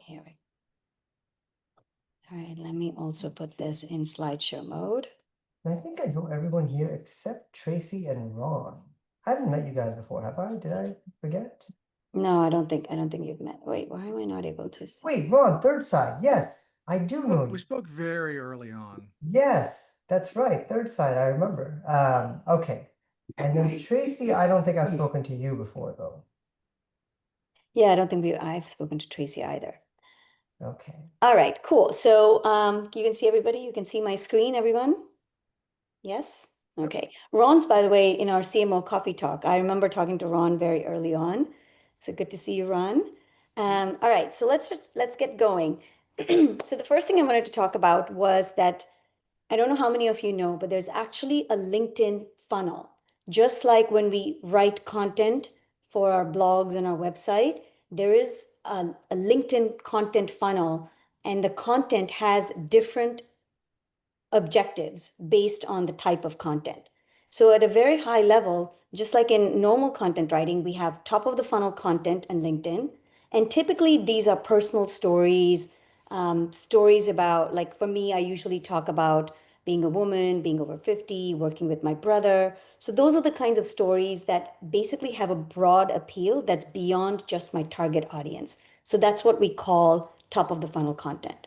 Here we go. All right, let me also put this in slideshow mode. I think I know everyone here except Tracy and Ron. I haven't met you guys before, have I? Did I forget? No, I don't think you've met. Wait, why am I not able to see? Wait, Ron, third side. Yes, I do know We you. spoke very early on. Yes, that's right. Third side, I remember. Okay. And then Tracy, I don't think I've spoken to you before though. Yeah, I don't think I've spoken to Tracy either. Okay. All right, cool. So you can see everybody. You can see my screen, everyone. Yes? Okay. Ron's, by the way, in our CMO coffee talk. I remember talking to Ron very early on. So good to see you, Ron. All right, so let's get going. So the first thing I wanted to talk about was that I don't know how many of you know, but there's actually a LinkedIn funnel. Just like when we write content for our blogs and our website, there is a LinkedIn content funnel, and the content has different objectives based on the type of content. So at a very high level, just like in normal content writing, we have top of the funnel content on LinkedIn. And typically these are personal stories, stories about, like for me, I usually talk about being a woman, being over 50, working with my brother. So those are the kinds of stories that basically have a broad appeal that's beyond just my target audience. So that's what we call top of the funnel content.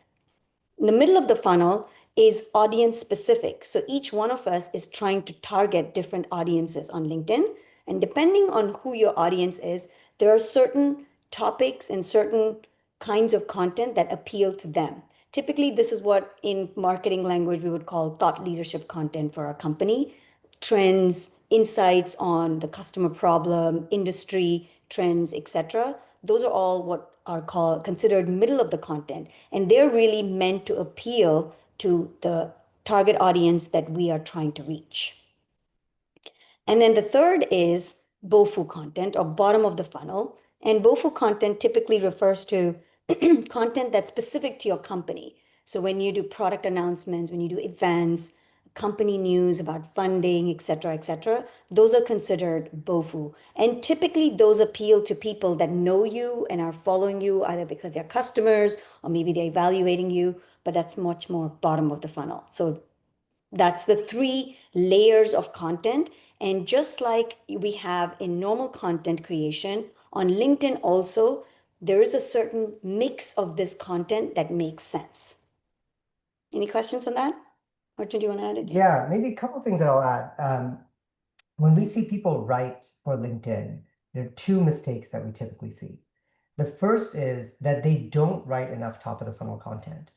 In the middle of the funnel is audience specific. So each one of us is trying to target different audiences on LinkedIn. And depending on who your audience is, there are certain topics and certain kinds of content that appeal to them. Typically, this is what in marketing language we would call thought leadership content for our company. Trends, insights on the customer problem, industry trends, etc. Those are all what are called considered middle of the content, and they're really meant to appeal to the target audience that we are trying to reach. And then the third is BOFU content, or bottom of the funnel. And BOFU content typically refers to content that's specific to your company. So when you do product announcements, when you do events, company news about funding, etc., those are considered BOFU. And typically those appeal to people that know you and are following you either because they're customers or maybe they're evaluating you, but that's much more bottom of the funnel. So that's the three layers of content. And just like we have in normal content creation, on LinkedIn also, there is a certain mix of this content that makes sense. Any questions on that? Arjun, do you want to add anything? Yeah, maybe a couple of things that I'll add. When we see people write for LinkedIn, there are two mistakes that we typically see. The first is that they don't write enough top of the funnel content.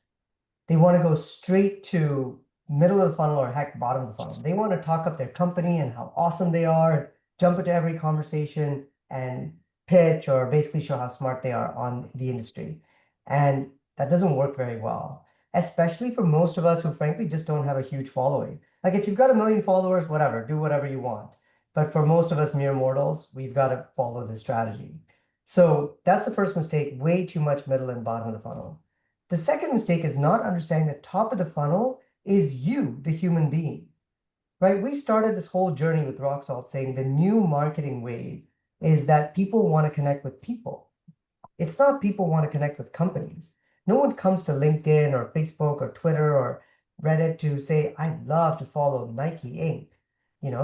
They want to go straight to middle of the funnel or heck, bottom of the funnel. They want to talk up their company and how awesome they are, jump into every conversation and pitch or basically show how smart they are on the industry. And that doesn't work very well, especially for most of us who frankly just don't have a huge following. Like if you've got 1 million followers, whatever, do whatever you want. But for most of us mere mortals, we've got to follow this strategy. So that's the first mistake, way too much middle and bottom of the funnel. The second mistake is not understanding that top of the funnel is you, the human being, right? We started this whole journey with Rock Salt saying the new marketing wave is that people want to connect with people. It's not people want to connect with companies. No one comes to LinkedIn or Facebook or Twitter or Reddit to say, I'd love to follow Nike Inc.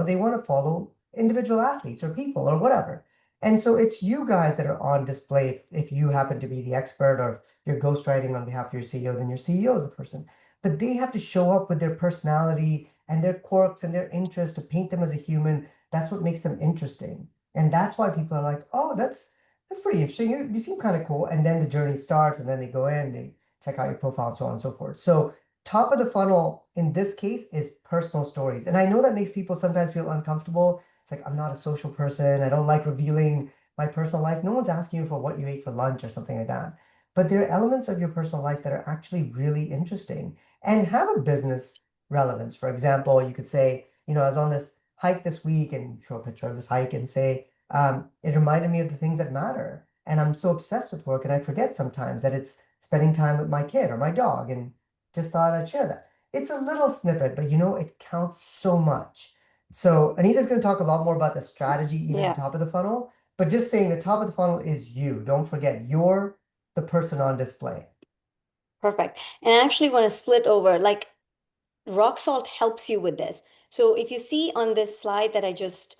They want to follow individual athletes or people or whatever. And so it's you guys that are on display if you happen to be the expert or if you're ghostwriting on behalf of your CEO, then your CEO is the person. But they have to show up with their personality and their quirks and their interests to paint them as a human. That's what makes them interesting. And that's why people are like, oh, that's pretty interesting. You seem kind of cool. And then the journey starts and then they go in, they check out your profile and so on and so forth. So top of the funnel in this case is personal stories. And I know that makes people sometimes feel uncomfortable. It's like, I'm not a social person. I don't like revealing my personal life. No one's asking you for what you ate for lunch or something like that. But there are elements of your personal life that are actually really interesting and have a business relevance. For example, you could say, I was on this hike this week and show a picture of this hike and say, it reminded me of the things that matter. And I'm so obsessed with work and I forget sometimes that it's spending time with my kid or my dog and just thought I'd share that. It's a little snippet, but it counts so much. So Anita's going to talk a lot more about the strategy, even Yeah. top of the funnel, but just saying the top of the funnel is you. Don't forget, you're the person on display. Perfect. And I actually want to split over, like rock salt helps you with this. So if you see on this slide that I just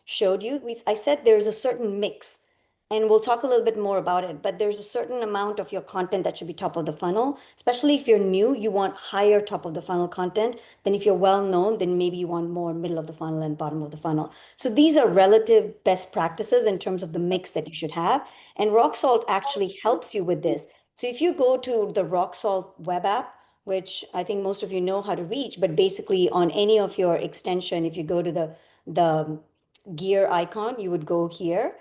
showed you, I said there's a certain mix, and we'll talk a little bit more about it, but there's a certain amount of your content that should be top of the funnel. Especially if you're new, you want higher top of the funnel content than if you're well known, then maybe you want more middle of the funnel and bottom of the funnel. So these are relative best practices in terms of the mix that you should have. And rock salt actually helps you with this. So if you go to the rock salt web app, which I think most of you know how to reach, but basically on any of your extension, if you go to the gear icon, you would go here.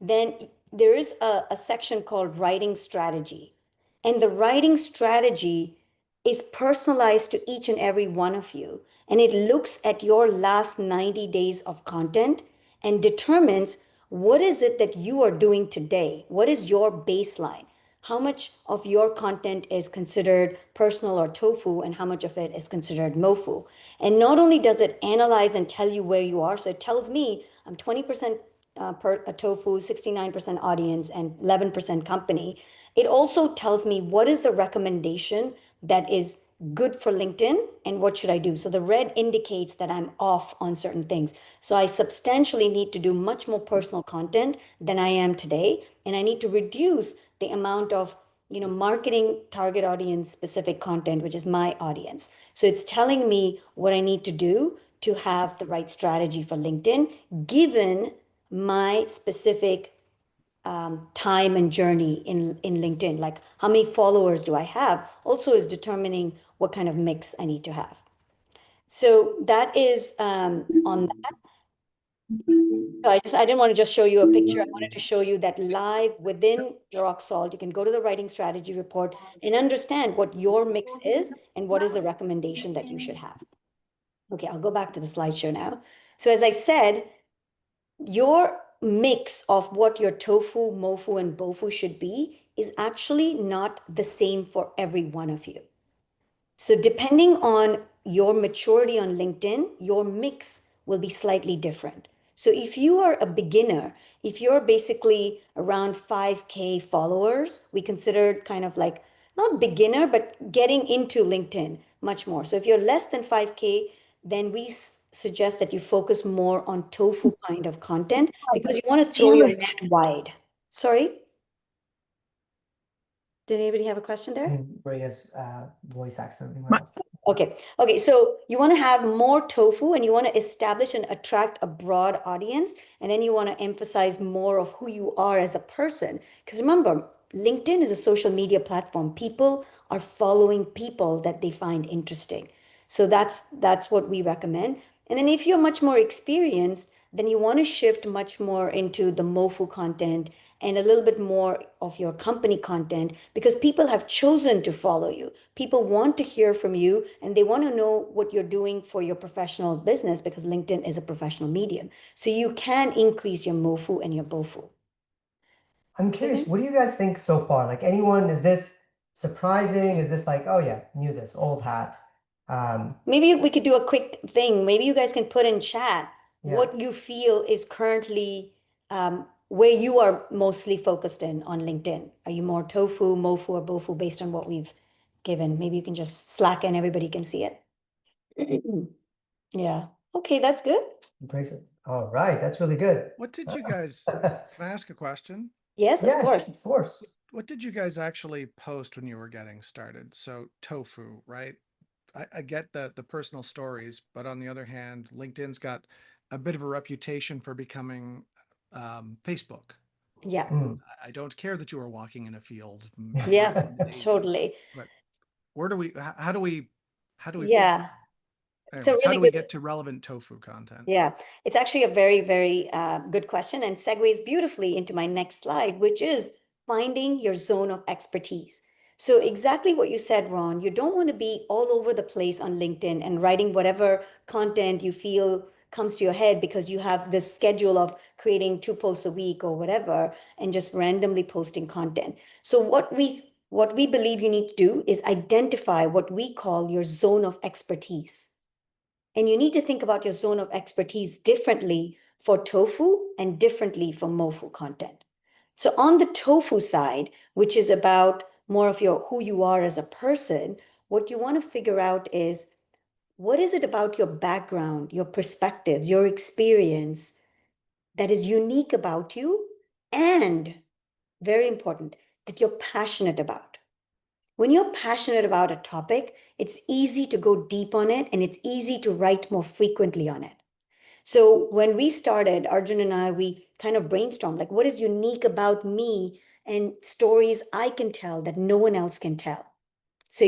Then there is a section called writing strategy. And the writing strategy is personalized to each and every one of you. And it looks at your last 90 days of content and determines what is it that you are doing today? What is your baseline? How much of your content is considered personal or TOFU, and how much of it is considered MOFU? And not only does it analyze and tell you where you are, so it tells me I'm 20% a TOFU, 69% audience, and 11% company. It also tells me what is the recommendation that is good for LinkedIn and what should I do. So the red indicates that I'm off on certain things. So I substantially need to do much more personal content than I am today. And I need to reduce the amount of marketing target audience specific content, which is my audience. So it's telling me what I need to do to have the right strategy for LinkedIn, given my specific time and journey in LinkedIn. Like how many followers do I have also is determining what kind of mix I need to have. So that is on that. So I didn't want to just show you a picture. I wanted to show you that live within Rock Salt. You can go to the writing strategy report and understand what your mix is and what is the recommendation that you should have. Okay, I'll go back to the slideshow now. So as I said, your mix of what your TOFU, MOFU, and BOFU should be is actually not the same for every one of you. So depending on your maturity on LinkedIn, your mix will be slightly different. So if you are a beginner, if you're basically around 5K followers, we consider kind of like not beginner, but getting into LinkedIn much more. So if you're less than 5K, then we suggest that you focus more on TOFU kind of content because you want to throw your net wide. Sorry? Did anybody have a question there? Bria's voice accidentally went off. Okay. So you want to have more TOFU and you want to establish and attract a broad audience. And then you want to emphasize more of who you are as a person. Because remember, LinkedIn is a social media platform. People are following people that they find interesting. So that's what we recommend. And then if you're much more experienced, then you want to shift much more into the MOFU content and a little bit more of your company content because people have chosen to follow you. People want to hear from you and they want to know what you're doing for your professional business because LinkedIn is a professional medium. So you can increase your MOFU and your BOFU. I'm curious, what do you guys think so far? Like anyone, is this surprising? Is this like, oh yeah, knew this, old hat? Maybe we could do a quick thing. Maybe you guys can put in chat Yeah. what you feel is currently where you are mostly focused in on LinkedIn. Are you more TOFU, MOFU, or BOFU based on what we've given? Maybe you can just slack and everybody can see it. Yeah. Okay, that's good. Embrace it. All right, that's really good. What did you guys, can I ask a question? Yes, of Yes, course. of course. What did you guys actually post when you were getting started? So TOFU, right? I get the personal stories, but on the other hand, LinkedIn's got a bit of a reputation for becoming Facebook. Yeah. I don't care that you are walking in a field. Yeah, totally. But where do we, how do we, Yeah. It's a anyways, how really do we good. get to relevant TOFU content? Yeah, it's actually a very, very good question and segues beautifully into my next slide, which is finding your zone of expertise. So exactly what you said, Ron, you don't want to be all over the place on LinkedIn and writing whatever content you feel comes to your head because you have this schedule of creating 2 posts a week or whatever and just randomly posting content. So what we believe you need to do is identify what we call your zone of expertise. And you need to think about your zone of expertise differently for TOFU and differently for MOFU content. So on the tofu side, which is about more of your who you are as a person, what you want to figure out is what is it about your background, your perspectives, your experience that is unique about you, and very important, that you're passionate about. When you're passionate about a topic, it's easy to go deep on it and it's easy to write more frequently on it. So when we started, Arjun and I, we kind of brainstormed like, what is unique about me and stories I can tell that no one else can tell. So,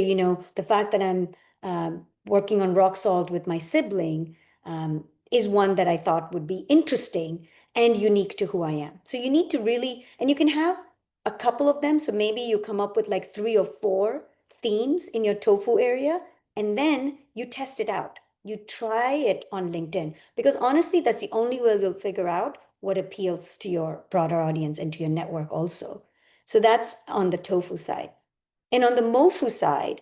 the fact that I'm working on rock salt with my sibling is one that I thought would be interesting and unique to who I am. So you need to really, and you can have a couple of them. So maybe you come up with like 3 or 4 themes in your tofu area, and then you test it out. You try it on LinkedIn, because honestly, that's the only way you'll figure out what appeals to your broader audience and to your network also. So that's on the tofu side. And on the MOFU side,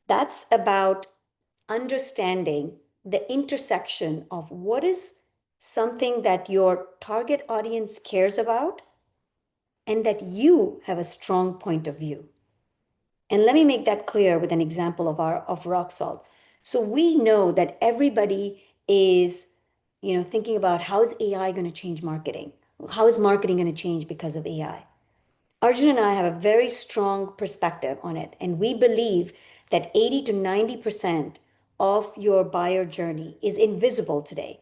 that's about understanding the intersection of what is something that your target audience cares about and that you have a strong point of view. And let me make that clear with an example of rock salt. So we know that everybody is, thinking about how is AI going to change marketing? How is marketing going to change because of AI? Arjun and I have a very strong perspective on it, and we believe that 80 to 90% of your buyer journey is invisible today.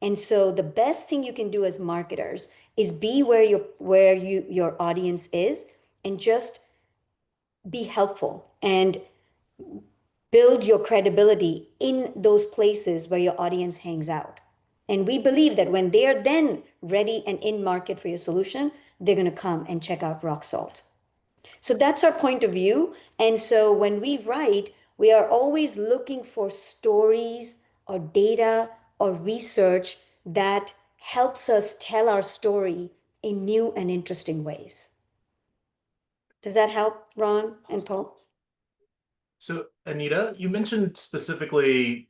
And so the best thing you can do as marketers is be your audience is, and just be helpful and build your credibility in those places where your audience hangs out. And we believe that when they're then ready and in market for your solution, they're going to come and check out rock salt. So that's our point of view. And so when we write, we are always looking for stories or data or research that helps us tell our story in new and interesting ways. Does that help, Ron and Paul? So, Anita, you mentioned specifically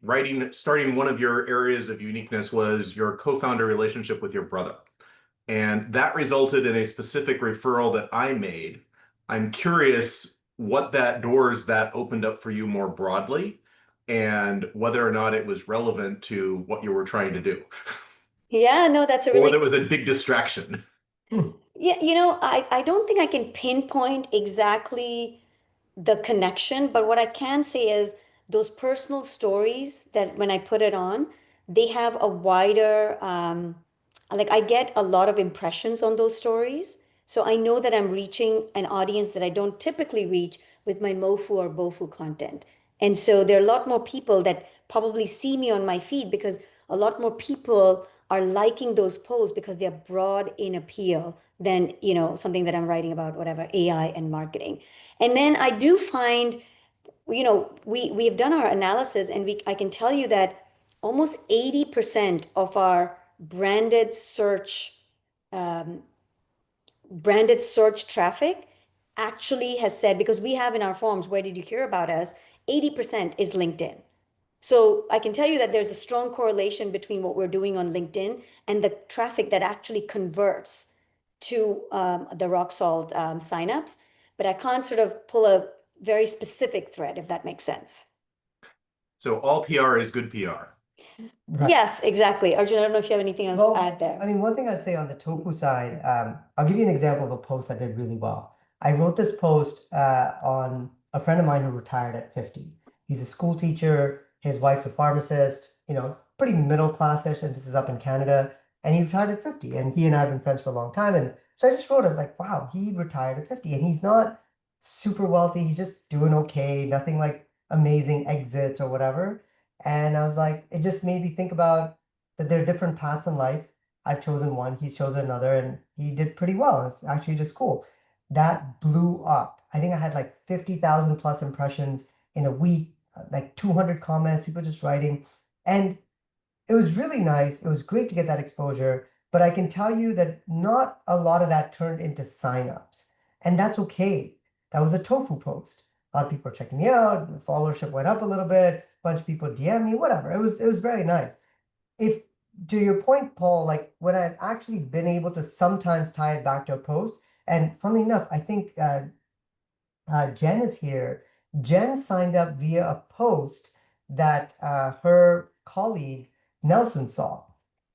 starting one of your areas of uniqueness was your co-founder relationship with your brother. And that resulted in a specific referral that I made. I'm curious what doors that opened up for you more broadly and whether or not it was relevant to what you were trying to do. Yeah, no, that's a Or really whether it was a big distraction. Yeah, I don't think I can pinpoint exactly the connection, but what I can say is those personal stories that when I put it on, they have a wider, like I get a lot of impressions on those stories. So I know that I'm reaching an audience that I don't typically reach with my MOFU or BOFU content. And so there are a lot more people that probably see me on my feed because a lot more people are liking those posts because they're broad in appeal than, something that I'm writing about, whatever, AI and marketing. And then I do find, we've done our analysis and I can tell you that almost 80% of our um, branded search traffic actually has said, because we have in our forms, where did you hear about us? 80% is LinkedIn. So I can tell you that there's a strong correlation between what we're doing on LinkedIn and the traffic that actually converts to the rock salt signups. But I can't sort of pull a very specific thread, if that makes sense. So all PR is good PR. Right. Yes, exactly. Arjun, I don't know if you have anything else to add there. I mean, one thing I'd say on the tofu side, I'll give you an example of a post that did really well. I wrote this post on a friend of mine who retired at 50. He's a school teacher, his wife's a pharmacist, pretty middle classish, and this is up in Canada. And he retired at 50. And he and I have been friends for a long time. And so I just wrote, I was like, wow, he retired at 50. And he's not super wealthy. He's just doing okay, nothing like amazing exits or whatever. And I was like, it just made me think about that there are different paths in life. I've chosen one, he's chosen another, and he did pretty well. It's actually just cool. That blew up. I think I had like 50,000 plus impressions in a week, like 200 comments, people just writing. And it was really nice. It was great to get that exposure, but I can tell you that not a lot of that turned into signups. And that's okay. That was a tofu post. A lot of people are checking me out, followership went up a little bit, a bunch of people DM me, whatever. It was very nice. If to your point, Paul, like when I've actually been able to sometimes tie it back to a post, And funnily enough, I think Jen is here. Jen signed up via a post that her colleague Nelson saw.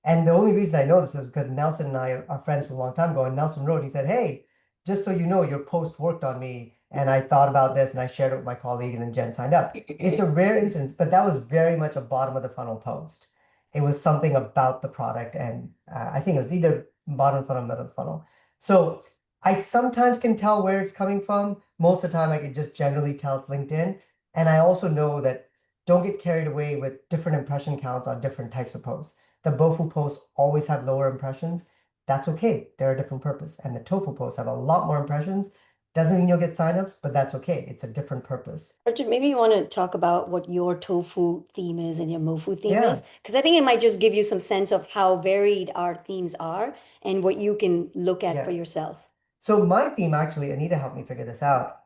And the only reason I know this is because Nelson and I are friends from a long time ago. And Nelson wrote, he said, "Hey, just so you know, your post worked on me. And I thought about this and I shared it with my colleague, and then Jen signed up." It's a rare instance, but that was very much a bottom of the funnel post. It was something about the product. And I think it was either bottom of the funnel, middle of the funnel. So I sometimes can tell where it's coming from. Most of the time, I can just generally tell it's LinkedIn. And I also know that don't get carried away with different impression counts on different types of posts. The BOFU posts always have lower impressions. That's okay. They're a different purpose. And the TOFU posts have a lot more impressions. Doesn't mean you'll get signups, but that's okay. It's a different purpose. Arjun, maybe you want to talk about what your tofu theme is and your MOFU theme Yeah. is, because I think it might just give you some sense of how varied our themes are and what you can look at for Yeah. yourself. So my theme, actually, Anita helped me figure this out.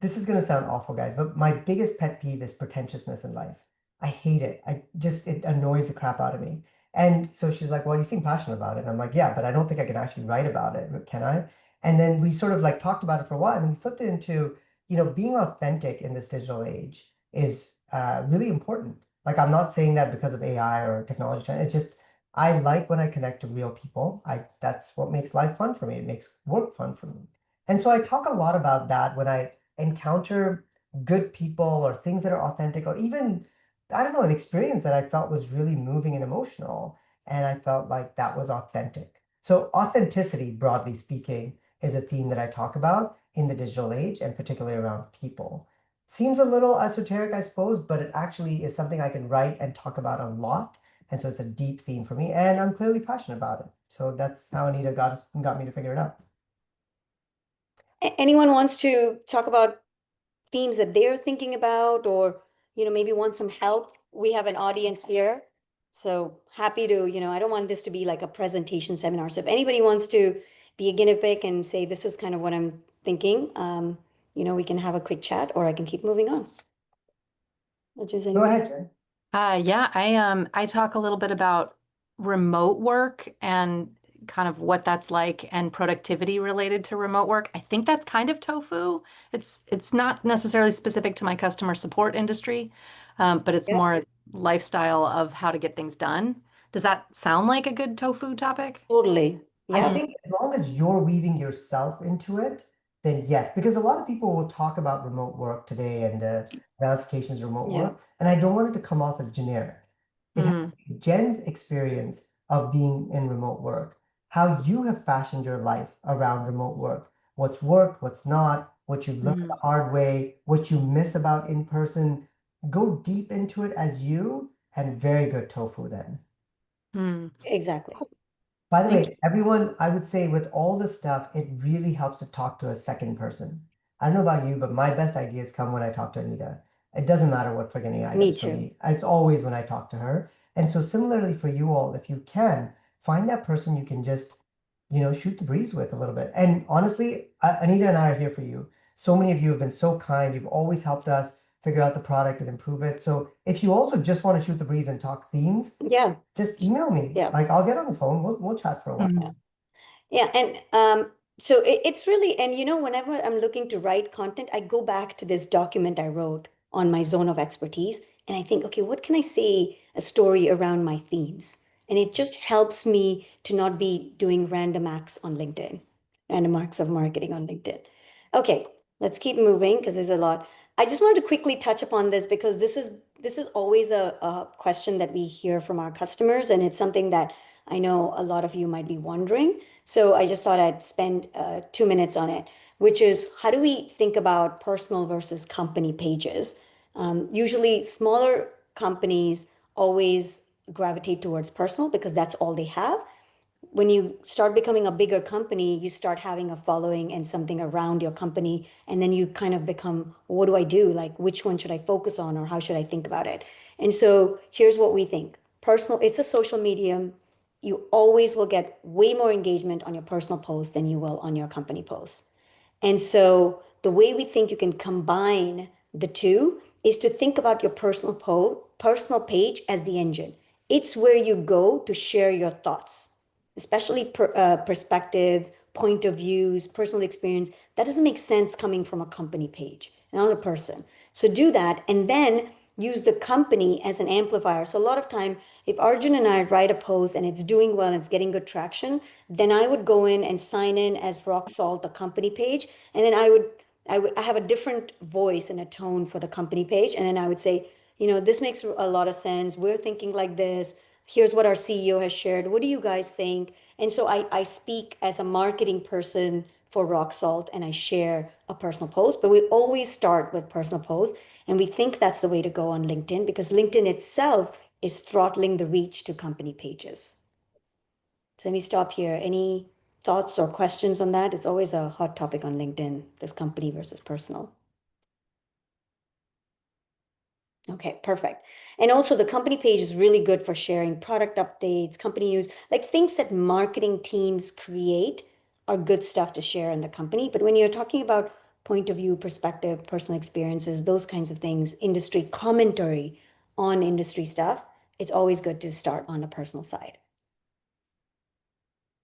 This is gonna sound awful, guys, but my biggest pet peeve is pretentiousness in life. I hate it. It annoys the crap out of me. And so she's like, "Well, you seem passionate about it." And I'm like, "Yeah, but I don't think I can actually write about it, can I?" And then we sort of like talked about it for a while, and then we flipped it into, being authentic in this digital age is really important. Like, I'm not saying that because of AI or technology. It's just I like when I connect to real people. That's what makes life fun for me. It makes work fun for me. And so I talk a lot about that when I encounter good people or things that are authentic, or even, I don't know, an experience that I felt was really moving and emotional. And I felt like that was authentic. So authenticity, broadly speaking, is a theme that I talk about in the digital age, and particularly around people. Seems a little esoteric, I suppose, but it actually is something I can write and talk about a lot, and so it's a deep theme for me, and I'm clearly passionate about it. So that's how Anita got me to figure it out. Anyone wants to talk about themes that they're thinking about, or maybe want some help? We have an audience here, so happy to, I don't want this to be like a presentation seminar. So if anybody wants to be a guinea pig and say, this is kind of what I'm thinking, we can have a quick chat, or I can keep moving on. Does Go anybody? ahead, Jen. Yeah, I talk a little bit about remote work and kind of what that's like and productivity related to remote work. I think that's kind of tofu. It's not necessarily specific to my customer support industry, but it's Yeah, more lifestyle of how to get things done. Does that sound like a good tofu topic? totally. I Yeah, think as long as you're weaving yourself into it, then yes, because a lot of people will talk about remote work today and the ramifications of remote yeah. work, and I don't want it to come off as generic. It has Mm, to be Jen's experience of being in remote work, how you have fashioned your life around remote work, what's worked, what's not, what you've learned the mm, hard way, what you miss about in person. Go deep into it as you, and very good tofu then. mm. Exactly. Cool. By the Thank way, everyone, I would say with all this stuff, it really helps to talk to a second person. I don't know about you, but my best ideas come when I talk to Anita. It doesn't matter what friggin' AI Me does for too. me. It's always when I talk to her. And so similarly for you all, if you can, find that person you can just, shoot the breeze with a little bit. And honestly, Anita and I are here for you. So many of you have been so kind. You've always helped us figure out the product and improve it. So if you also just want to shoot the breeze and talk themes, Yeah, just email me. yeah. Like I'll get on the phone. We'll chat for a while. you. Yeah, and so it's really, and whenever I'm looking to write content, I go back to this document I wrote on my zone of expertise, and I think, okay, what can I say a story around my themes? And it just helps me to not be doing random acts on LinkedIn, random acts of marketing on LinkedIn. Okay, let's keep moving because there's a lot. I just wanted to quickly touch upon this because this is always a question that we hear from our customers, and it's something that I know a lot of you might be wondering. So I just thought I'd spend 2 minutes on it, which is how do we think about personal versus company pages? Usually, smaller companies always gravitate towards personal because that's all they have. When you start becoming a bigger company, you start having a following and something around your company. And then you kind of become, what do I do? Like, which one should I focus on or how should I think about it? And so here's what we think personal, it's a social medium. You always will get way more engagement on your personal post than you will on your company post. And so the way we think you can combine the two is to think about your personal page as the engine. It's where you go to share your thoughts. especially perspectives, point of views, personal experience, that doesn't make sense coming from a company page, not a person. So do that and then use the company as an amplifier. So a lot of time, if Arjun and I write a post and it's doing well and it's getting good traction, then I would go in and sign in as Rock Salt, the company page, and then I have a different voice and a tone for the company page, and then I would say, this makes a lot of sense. We're thinking like this. Here's what our CEO has shared. What do you guys think? And so I speak as a marketing person for Rock Salt and I share a personal post, but we always start with personal posts. And we think that's the way to go on LinkedIn because LinkedIn itself is throttling the reach to company pages. So let me stop here. Any thoughts or questions on that? It's always a hot topic on LinkedIn, this company versus personal. Okay, perfect. And also the company page is really good for sharing product updates, company news, like things that marketing teams create are good stuff to share in the company. But when you're talking about point of view, perspective, personal experiences, those kinds of things, industry commentary on industry stuff, it's always good to start on a personal side.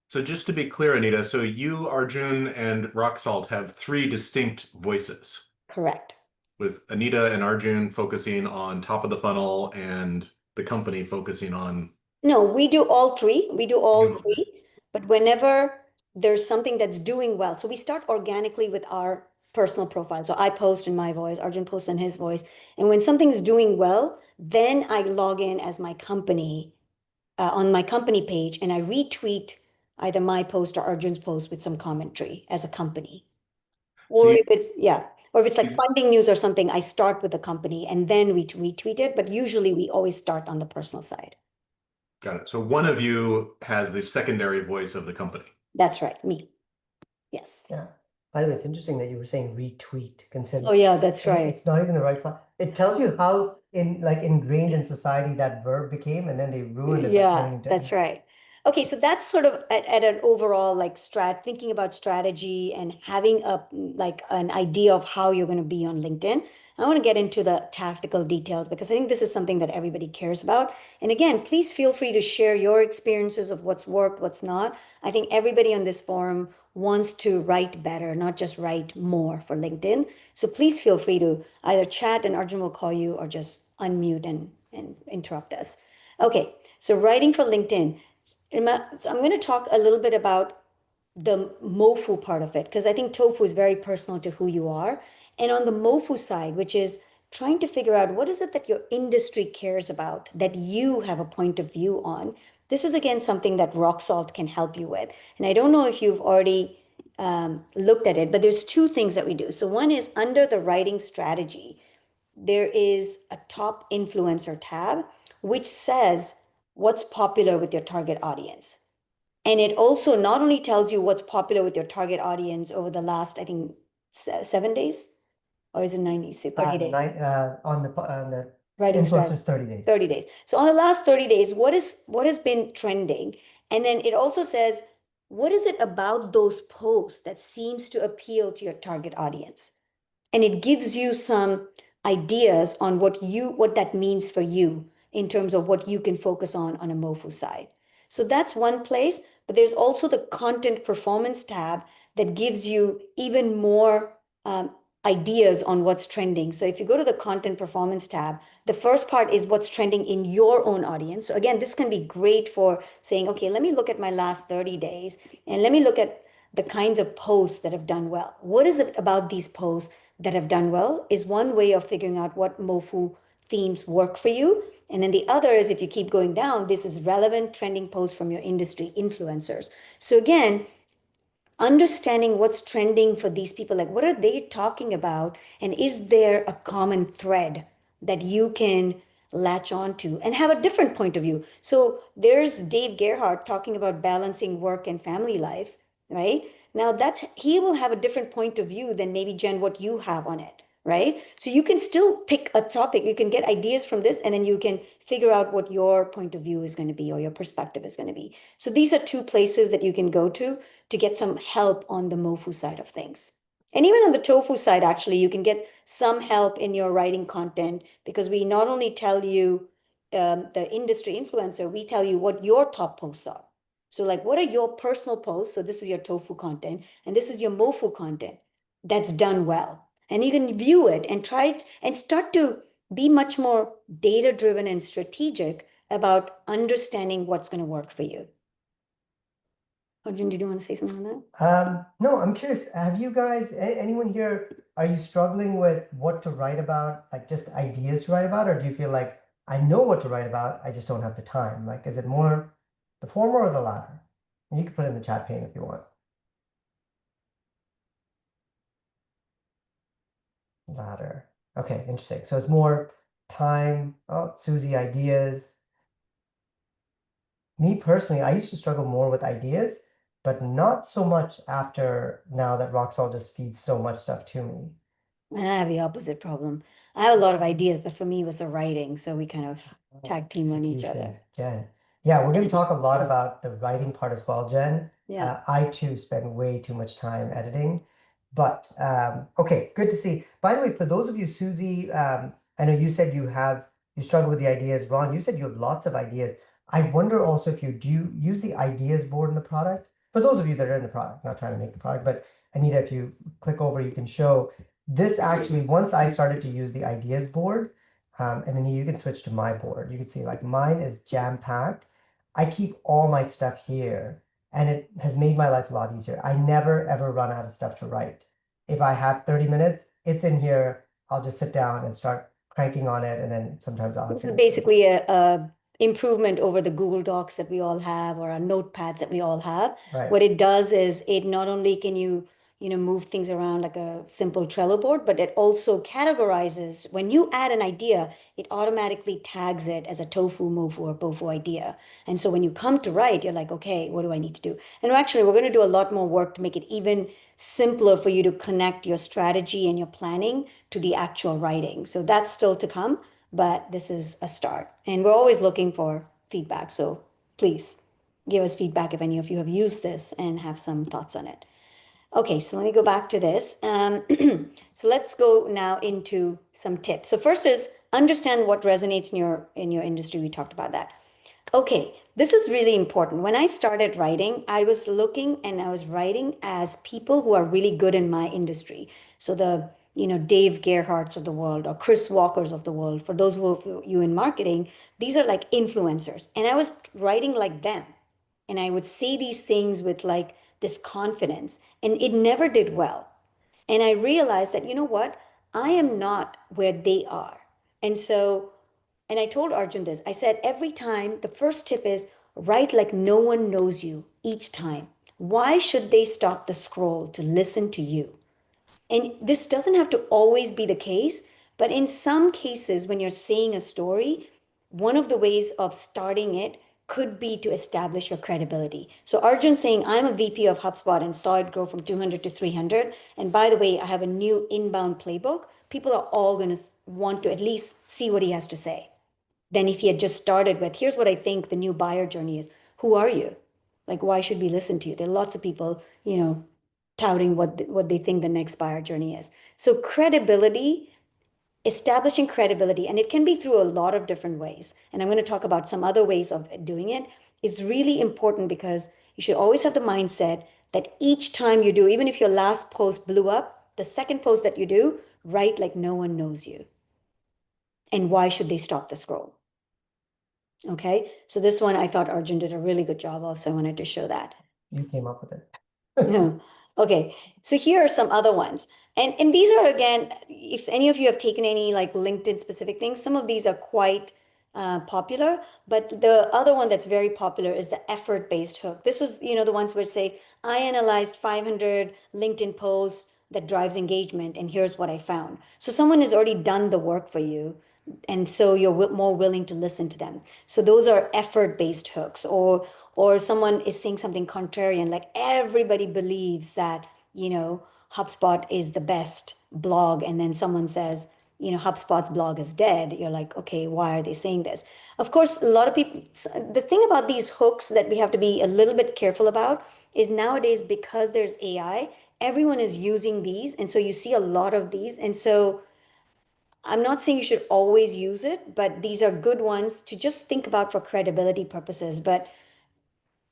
So just to be clear, Anita, so you, Arjun, and Rock Salt have three distinct voices, Correct. with Anita and Arjun focusing on top of the funnel and the company focusing on. No, we do all three. We do all three. But whenever there's something that's doing well, so we start organically with our personal profile. So I post in my voice, Arjun posts in his voice. And when something's doing well, then I log in as my company on my company page and I retweet either my post or Arjun's post with some commentary as a company. So Or you, if it's, yeah, or if it's like funding news or something, I start with the company and then we retweet it. But usually we always start on the personal side. got it. So one of you has the secondary voice of the company. That's right, me. Yes. Yeah. By the way, it's interesting that you were saying retweet, Oh considering yeah, that's right. it's not even the right one. It tells you how ingrained in society that verb became, and then they ruined it by Yeah, turning into that's right. Okay, so that's sort of at an overall like thinking about strategy and having like an idea of how you're going to be on LinkedIn. I want to get into the tactical details because I think this is something that everybody cares about. And again, please feel free to share your experiences of what's worked, what's not. I think everybody on this forum wants to write better, not just write more for LinkedIn. So please feel free to either chat and Arjun will call you or just unmute and interrupt us. Okay, so writing for LinkedIn. So I'm going to talk a little bit about the MOFU part of it because I think TOFU is very personal to who you are. And on the MOFU side, which is trying to figure out what is it that your industry cares about that you have a point of view on. This is again something that Rock Salt can help you with. And I don't know if you've already looked at it, but there's two things that we do. So one is under the writing strategy, there is a top influencer tab which says what's popular with your target audience. And it also not only tells you what's popular with your target audience over the last, I think, 7 days, or is it 96, 30 days? on the Writing strategy. influencers 30 days. 30 days. So on the last 30 days, what has been trending? And then it also says, what is it about those posts that seems to appeal to your target audience? And it gives you some ideas on what that means for you in terms of what you can focus on a MOFU side. So that's one place, but there's also the content performance tab that gives you even more ideas on what's trending. So if you go to the content performance tab, the first part is what's trending in your own audience. So again, this can be great for saying, okay, let me look at my last 30 days and let me look at the kinds of posts that have done well. What is it about these posts that have done well is one way of figuring out what MOFU themes work for you. And then the other is if you keep going down, this is relevant trending posts from your industry influencers. So again, understanding what's trending for these people, like what are they talking about? And is there a common thread that you can latch onto and have a different point of view? So there's Dave Gerhardt talking about balancing work and family life, right? Now he will have a different point of view than maybe Jen, what you have on it, right? So you can still pick a topic, you can get ideas from this, and then you can figure out what your point of view is going to be or your perspective is going to be. So these are two places that you can go to get some help on the MOFU side of things. And even on the TOFU side, actually, you can get some help in your writing content because we not only tell you the industry influencer, we tell you what your top posts are. So like, what are your personal posts? So this is your TOFU content, and this is your MOFU content that's done well. And you can view it and try it and start to be much more data-driven and strategic about understanding what's going to work for you. Arjun, did you want to say something on that? No, I'm curious. Have you guys, anyone here, are you struggling with what to write about, like just ideas to write about, or do you feel like I know what to write about, I just don't have the time? Like, is it more the former or the latter? And you can put it in the chat pane if you want. Latter. Okay, interesting. So it's more time. Oh, Susie, ideas. Me personally, I used to struggle more with ideas, but not so much after now that Roxol just feeds so much stuff to me. And I have the opposite problem. I have a lot of ideas, but for me, it was the writing. So we kind of tag team on each Execution, other. Jen. Yeah, we're going to talk a lot about the writing part as well, Jen. Yeah. I too spend way too much time editing, but okay, good to see. By the way, for those of you, Susie, I know you said you struggle with the ideas. Ron, you said you have lots of ideas. I wonder also if do you use the ideas board in the product? For those of you that are in the product, not trying to make the product, but Anita, if you click over, you can show this actually, once I started to use the ideas board, and then you can switch to my board. You can see like mine is jam-packed. I keep all my stuff here, and it has made my life a lot easier. I never ever run out of stuff to write. If I have 30 minutes, it's in here. I'll just sit down and start cranking on it, and then sometimes I'll have This to is basically a improvement over the Google Docs that we all have or our notepads that we all have. right. What it does is it not only can you move things around like a simple Trello board, but it also categorizes. When you add an idea, it automatically tags it as a tofu, mofu, or bofu idea. And so when you come to write, you're like, okay, what do I need to do? And actually, we're going to do a lot more work to make it even simpler for you to connect your strategy and your planning to the actual writing. So that's still to come, but this is a start. And we're always looking for feedback. So please give us feedback if any of you have used this and have some thoughts on it. Okay, so let me go back to this. So let's go now into some tips. So first is understand what resonates in your industry. We talked about that. Okay, this is really important. When I started writing, I was looking and I was writing as people who are really good in my industry. So the, Dave Gerhardts of the world or Chris Walkers of the world, for those of you in marketing, these are like influencers. And I was writing like them. And I would say these things with like this confidence, and it never did well. And I realized that, you know what? I am not where they are. And so, and I told Arjun this, I said, every time, the first tip is write like no one knows you each time. Why should they stop the scroll to listen to you? And this doesn't have to always be the case, but in some cases, when you're saying a story, one of the ways of starting it could be to establish your credibility. So Arjun saying, I'm a VP of HubSpot and saw it grow from 200 to 300. And by the way, I have a new inbound playbook. People are all going to want to at least see what he has to say. Then if he had just started with, here's what I think the new buyer journey is. Who are you? Like, why should we listen to you? There are lots of people, touting what they think the next buyer journey is. So credibility, establishing credibility, and it can be through a lot of different ways. And I'm going to talk about some other ways of doing it, is really important because you should always have the mindset that each time you do, even if your last post blew up, the second post that you do, write like no one knows you. And why should they stop the scroll? Okay, so this one I thought Arjun did a really good job of, so I wanted to show that. You came up with it. No. Okay, so here are some other ones. And these are again, if any of you have taken any like LinkedIn specific things, some of these are quite popular, but the other one that's very popular is the effort-based hook. This is, the ones where say, I analyzed 500 LinkedIn posts that drives engagement, and here's what I found. So someone has already done the work for you, and so you're more willing to listen to them. So those are effort-based hooks, or someone is saying something contrarian, like everybody believes that, HubSpot is the best blog, and then someone says, HubSpot's blog is dead. You're like, okay, why are they saying this? Of course, a lot of people, the thing about these hooks that we have to be a little bit careful about is nowadays, because there's AI, everyone is using these. And so you see a lot of these. And so I'm not saying you should always use it, but these are good ones to just think about for credibility purposes. But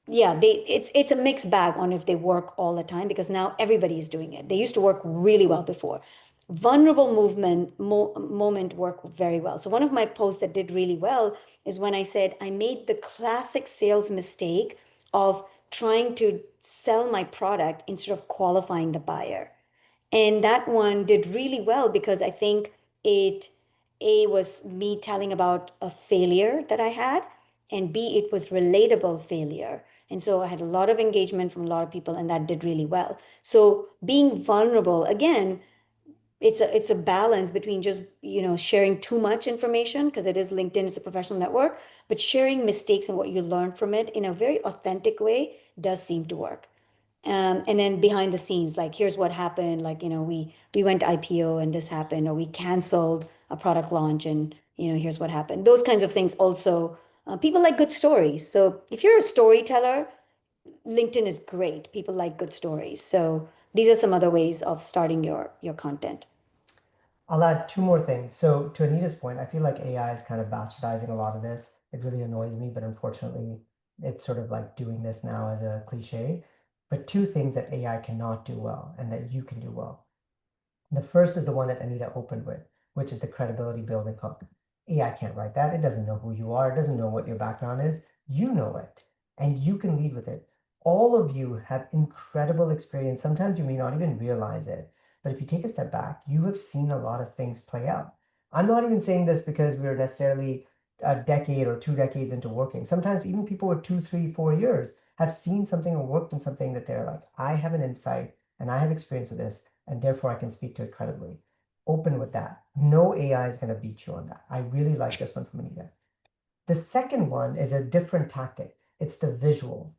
yeah, it's a mixed bag on if they work all the time because now everybody is doing it. They used to work really well before. Vulnerable moment work very well. So one of my posts that did really well is when I said I made the classic sales mistake of trying to sell my product instead of qualifying the buyer. And that one did really well because I think it A was me telling about a failure that I had, and B, it was relatable failure. And so I had a lot of engagement from a lot of people, and that did really well. So being vulnerable, again, it's a balance between just, sharing too much information because it is LinkedIn, it's a professional network, but sharing mistakes and what you learned from it in a very authentic way does seem to work. And then behind the scenes, like here's what happened, like, we went to IPO and this happened, or we canceled a product launch and, here's what happened. Those kinds of things also, people like good stories. So if you're a storyteller, LinkedIn is great. People like good stories. So these are some other ways of starting your content. I'll add two more things. So to Anita's point, I feel like AI is kind of bastardizing a lot of this. It really annoys me, but unfortunately, it's sort of like doing this now as a cliche. But two things that AI cannot do well and that you can do well. The first is the one that Anita opened with, which is the credibility building hook. AI can't write that. It doesn't know who you are. It doesn't know what your background is. You know it, and you can lead with it. All of you have incredible experience. Sometimes you may not even realize it. But if you take a step back, you have seen a lot of things play out. I'm not even saying this because we're necessarily a decade or 2 decades into working. Sometimes even people with 2, 3, 4 years have seen something or worked on something that they're like, I have an insight and I have experience with this and therefore I can speak to it credibly. Open with that. No AI is going to beat you on that. I really like this one from Anita. The second one is a different tactic. It's the visual.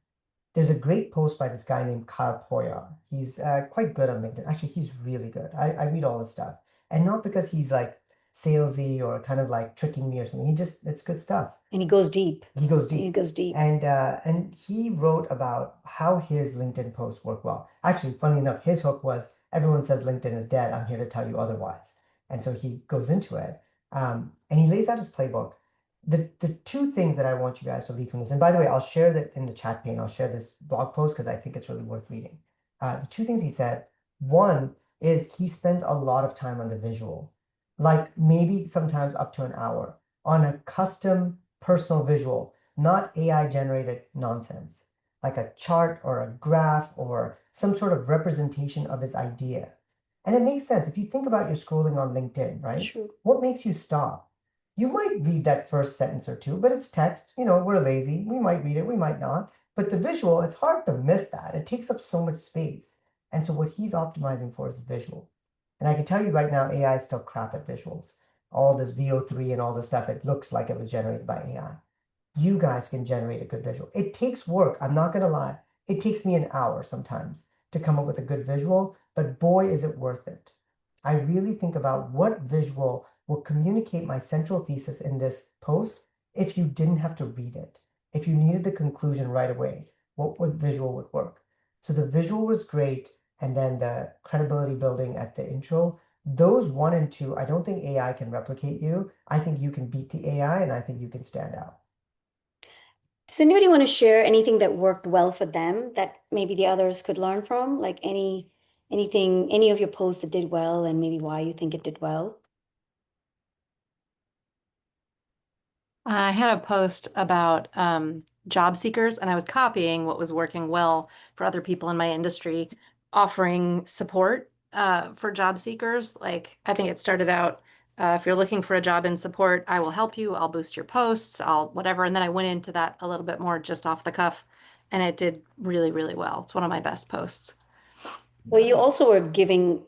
There's a great post by this guy named Kyle Poyar. He's quite good on LinkedIn. Actually, he's really good. I read all his stuff. And not because he's like salesy or kind of like tricking me or something. It's good stuff. And he goes deep. He goes He deep. goes deep. And he wrote about how his LinkedIn posts work well. Actually, funny enough, his hook was everyone says LinkedIn is dead. I'm here to tell you otherwise. And so he goes into it. And he lays out his playbook. The two things that I want you guys to leave from this, and by the way, I'll share that in the chat pane. I'll share this blog post because I think it's really worth reading. The two things he said, one is he spends a lot of time on the visual, like maybe sometimes up to an hour on a custom personal visual, not AI generated nonsense, like a chart or a graph or some sort of representation of his idea. And it makes sense. If you think about your scrolling on LinkedIn, right? True. What makes you stop? You might read that first sentence or two, but it's text. We're lazy. We might read it, we might not. But the visual, it's hard to miss that. It takes up so much space. And so what he's optimizing for is visual. And I can tell you right now, AI is still crap at visuals. All this VO3 and all this stuff, it looks like it was generated by AI. You guys can generate a good visual. It takes work. I'm not going to lie. It takes me an hour sometimes to come up with a good visual, but boy, is it worth it. I really think about what visual will communicate my central thesis in this post if you didn't have to read it. If you needed the conclusion right away, what visual would work? So the visual was great, and then the credibility building at the intro. Those one and two, I don't think AI can replicate you. I think you can beat the AI, and I think you can stand out. Does anybody want to share anything that worked well for them that maybe the others could learn from? Like anything, any of your posts that did well and maybe why you think it did well? I had a post about job seekers, and I was copying what was working well for other people in my industry, offering support for job seekers. Like, I think it started out, if you're looking for a job in support, I will help you. I'll boost your posts, I'll whatever. And then I went into that a little bit more just off the cuff, and it did really, really well. It's one of my best posts. Well, you also were giving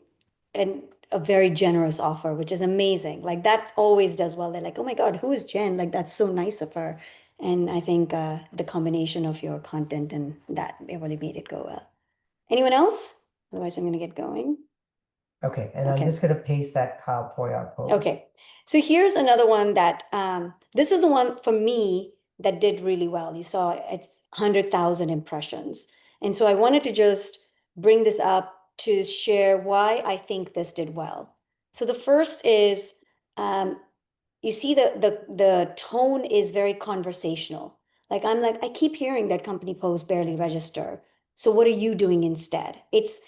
a very generous offer, which is amazing. Like that always does well. They're like, oh my God, who is Jen? Like that's so nice of her. And I think the combination of your content and that it really made it go well. Anyone else? Otherwise, I'm going to get going. Okay, and I'm Okay. just going to paste that Kyle Poyar post. Okay. So here's another one that this is the one for me that did really well. You saw it's 100,000 impressions. And so I wanted to just bring this up to share why I think this did well. So the first is you see the tone is very conversational. Like I'm like, I keep hearing that company posts barely register. So what are you doing instead? It's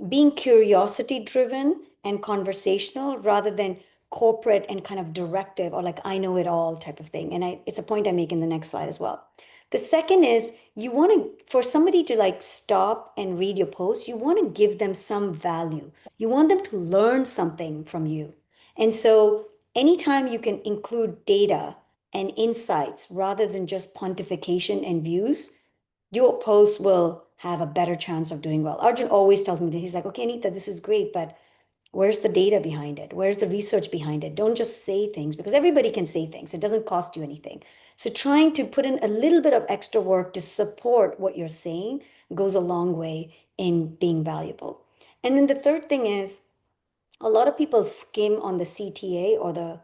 being curiosity driven and conversational rather than corporate and kind of directive or like I know it all type of thing. And it's a point I make in the next slide as well. The second is you want to, for somebody to like stop and read your post, you want to give them some value. You want them to learn something from you. And so anytime you can include data and insights rather than just pontification and views, your post will have a better chance of doing well. Arjun always tells me that he's like, okay, Anita, this is great, but where's the data behind it? Where's the research behind it? Don't just say things because everybody can say things. It doesn't cost you anything. So trying to put in a little bit of extra work to support what you're saying goes a long way in being valuable. And then the third thing is a lot of people skim on the CTA or the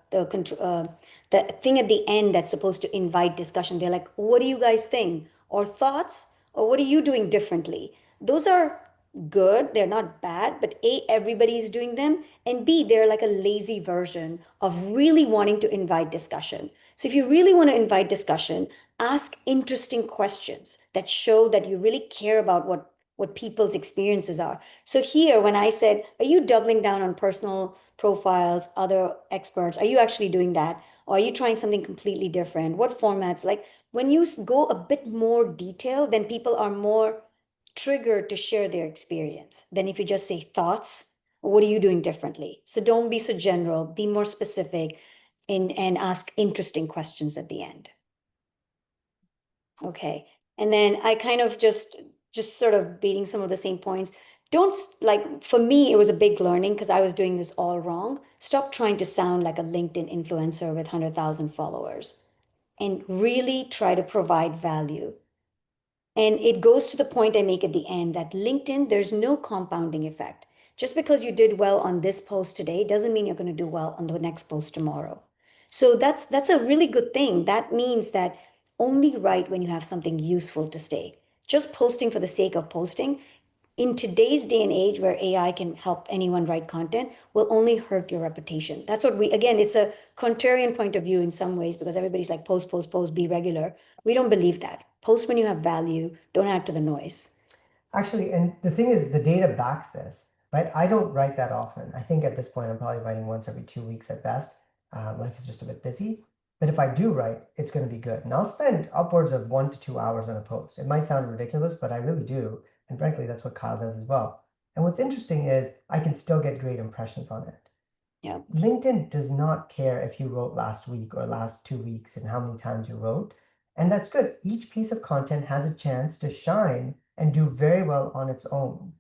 thing at the end that's supposed to invite discussion. They're like, "What do you guys think?" or "Thoughts?" or "What are you doing differently?" Those are good. They're not bad, but A, everybody's doing them, and B, they're like a lazy version of really wanting to invite discussion. So if you really want to invite discussion, ask interesting questions that show that you really care about what people's experiences are. So here, when I said, are you doubling down on personal profiles, other experts? Are you actually doing that? Or are you trying something completely different? What formats? Like when you go a bit more detailed, then people are more triggered to share their experience than if you just say thoughts. What are you doing differently? So don't be so general, be more specific and ask interesting questions at the end. Okay. And then I kind of just sort of beating some of the same points. Don't like for me, it was a big learning because I was doing this all wrong. Stop trying to sound like a LinkedIn influencer with 100,000 followers and really try to provide value. And it goes to the point I make at the end that LinkedIn, there's no compounding effect. Just because you did well on this post today doesn't mean you're going to do well on the next post tomorrow. So that's a really good thing. That means that only write when you have something useful to say. Just posting for the sake of posting in today's day and age where AI can help anyone write content will only hurt your reputation. That's what we, again, it's a contrarian point of view in some ways because everybody's like post, post, post, be regular. We don't believe that. Post when you have value, don't add to the noise. Actually, and the thing is, the data backs this, right? I don't write that often. I think at this point, I'm probably writing once every 2 weeks at best. Life is just a bit busy. But if I do write, it's going to be good. And I'll spend upwards of 1 to 2 hours on a post. It might sound ridiculous, but I really do. And frankly, that's what Kyle does as well. And what's interesting is I can still get great impressions on it. Yeah. LinkedIn does not care if you wrote last week or last 2 weeks and how many times you wrote. And that's good. Each piece of content has a chance to shine and do very well on its own.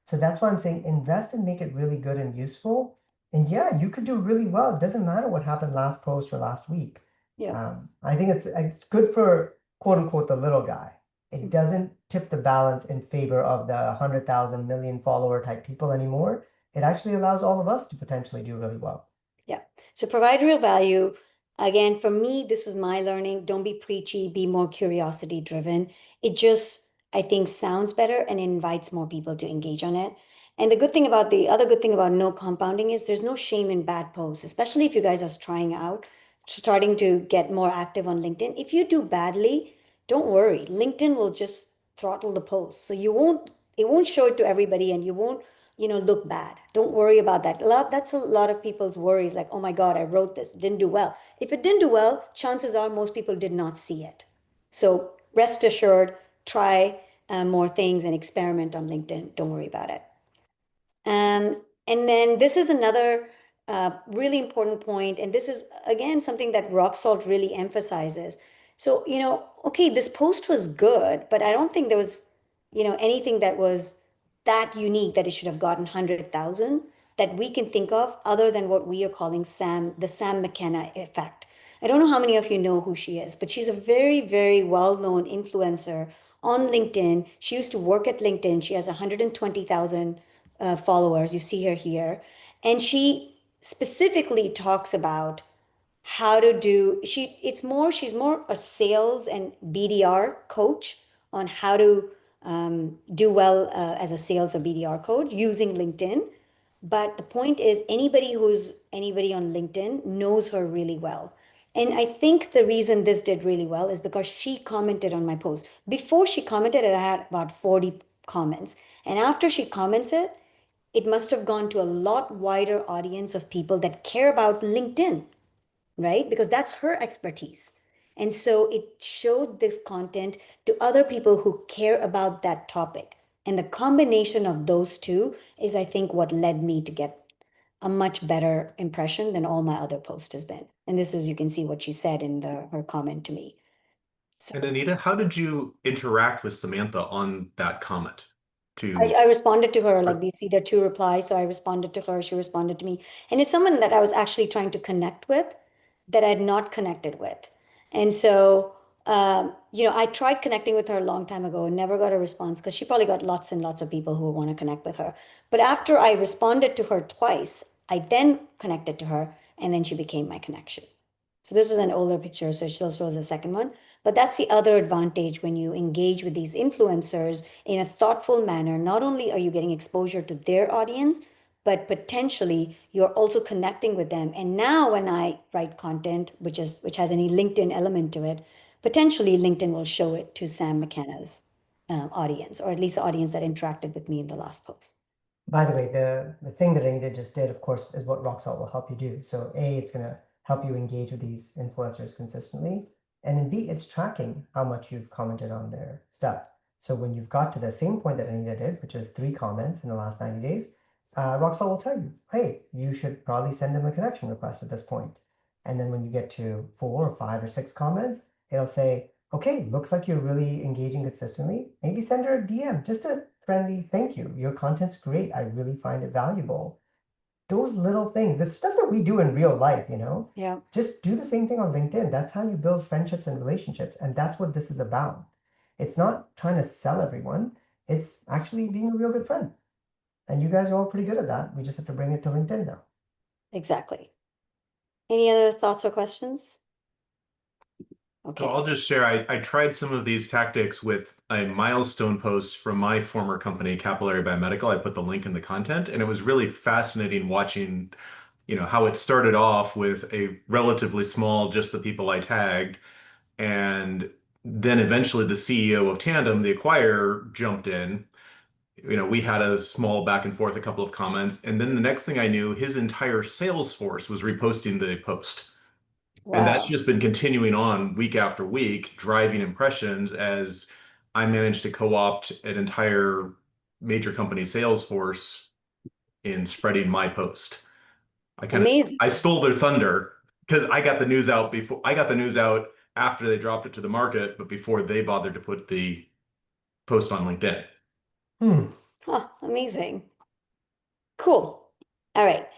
So that's why I'm saying invest and make it really good and useful. And yeah, you could do really well. It doesn't matter what happened last post or last week. Yeah. I think it's good for quote unquote the little guy. It doesn't tip the balance in favor of the 100,000 million follower type people anymore. It actually allows all of us to potentially do really well. Yeah. So provide real value. Again, for me, this is my learning. Don't be preachy, be more curiosity driven. It just, I think, sounds better and invites more people to engage on it. And the other good thing about no compounding is there's no shame in bad posts, especially if you guys are trying out, starting to get more active on LinkedIn. If you do badly, don't worry. LinkedIn will just throttle the post. So it won't show it to everybody and you won't look bad. Don't worry about that. That's a lot of people's worries like, oh my God, I wrote this, didn't do well. If it didn't do well, chances are most people did not see it. So rest assured, try more things and experiment on LinkedIn. Don't worry about it. And then this is another really important point, and this is again something that rock salt really emphasizes. So, okay, this post was good, but I don't think there was, anything that was that unique that it should have gotten 100,000 that we can think of other than what we are calling the Sam McKenna effect. I don't know how many of you know who she is, but she's a very, very well-known influencer on LinkedIn. She used to work at LinkedIn. She has 120,000 followers. You see her here. And she specifically talks about how to do she's more a sales and BDR coach on how to do well as a sales or BDR coach using LinkedIn. But the point is anybody on LinkedIn knows her really well. And I think the reason this did really well is because she commented on my post. Before she commented it, I had about 40 comments. And after she comments it, it must have gone to a lot wider audience of people that care about LinkedIn, right? Because that's her expertise. And so it showed this content to other people who care about that topic. And the combination of those two is, I think, what led me to get a much better impression than all my other posts has been. And this is, you can see what she said in her comment to me. So And Anita, how did you interact with Samantha on that comment? I responded to her, like, you see there are two replies. So I responded to her, she responded to me. And it's someone that I was actually trying to connect with that I had not connected with. And so, I tried connecting with her a long time ago and never got a response because she probably got lots and lots of people who want to connect with her. But after I responded to her twice, I then connected to her and then she became my connection. So this is an older picture, so it still shows the second one. But that's the other advantage when you engage with these influencers in a thoughtful manner. Not only are you getting exposure to their audience, but potentially you're also connecting with them. And now when I write content, which has any LinkedIn element to it, potentially LinkedIn will show it to Sam McKenna's audience, or at least the audience that interacted with me in the last post. By the way, the thing that Anita just did, of course, is what Rocksalt will help you do. So A, it's going to help you engage with these influencers consistently. And then B, it's tracking how much you've commented on their stuff. So when you've got to the same point that Anita did, which is 3 comments in the last 90 days, Rocksalt will tell you, hey, you should probably send them a connection request at this point. And then when you get to 4 or 5 or 6 comments, it'll say, okay, looks like you're really engaging consistently. Maybe send her a DM, just a friendly thank you. Your content's great. I really find it valuable. Those little things, the stuff that we do in real life, Yeah, just do the same thing on LinkedIn. That's how you build friendships and relationships. And that's what this is about. It's not trying to sell everyone, it's actually being a real good friend. And you guys are all pretty good at that. We just have to bring it to LinkedIn now. exactly. Any other thoughts or questions? So Okay. I'll just share, I tried some of these tactics with a milestone post from my former company, Capillary Biomedical. I put the link in the content, and it was really fascinating watching, how it started off with a relatively small, just the people I tagged. And then eventually the CEO of Tandem, the acquirer, jumped in. We had a small back and forth, a couple of comments. And then the next thing I knew, his entire sales force was reposting the post. And that's Wow. just been continuing on week after week, driving impressions as I managed to co-opt an entire major company sales force in spreading my post. Amazing. I stole their thunder because I got the news out after they dropped it to the market, but before they bothered to put the post on LinkedIn. Huh, amazing. Cool. All right.